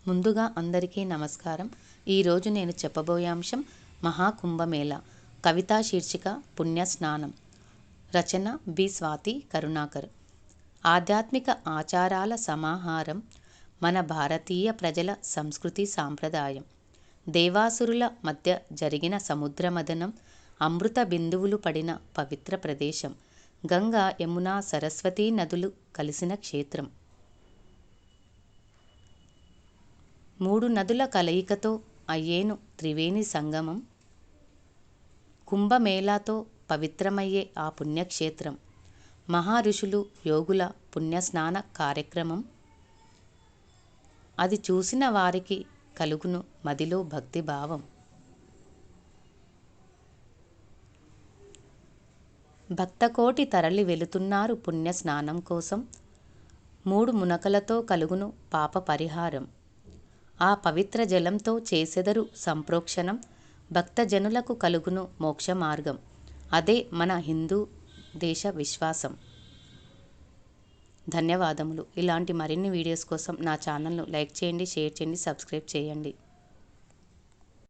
ముందుగా అందరికీ నమస్కారం. ఈరోజు నేను చెప్పబోయే అంశం మహాకుంభమేళ. కవితా శీర్షిక పుణ్యస్నానం. రచన బి. స్వాతి కరుణాకర్. ఆధ్యాత్మిక ఆచారాల సమాహారం మన భారతీయ ప్రజల సంస్కృతి సాంప్రదాయం. దేవాసురుల మధ్య జరిగిన సముద్రమథనం, అమృత బిందువులు పడిన పవిత్ర ప్రదేశం, గంగా యమున సరస్వతీ నదులు కలిసిన క్షేత్రం. 3 నదుల కలయికతో అయ్యేను త్రివేణి సంగమం. కుంభమేళాతో పవిత్రమయ్యే ఆ పుణ్యక్షేత్రం. మహారుషులు యోగుల పుణ్యస్నాన కార్యక్రమం. అది చూసిన వారికి కలుగును మదిలో భక్తిభావం. భక్తకోటి తరలి వెళుతున్నారు పుణ్యస్నానం కోసం. 3 మునకలతో కలుగును పాప పరిహారం. ఆ పవిత్ర జలంతో చేసెదరు సంప్రోక్షణం. భక్తజనులకు కలుగును మోక్ష మార్గం. అదే మన హిందూ దేశ విశ్వాసం. ధన్యవాదములు. ఇలాంటి మరిన్ని వీడియోస్ కోసం నా ఛానల్ను లైక్ చేయండి, షేర్ చేయండి, సబ్స్క్రైబ్ చేయండి.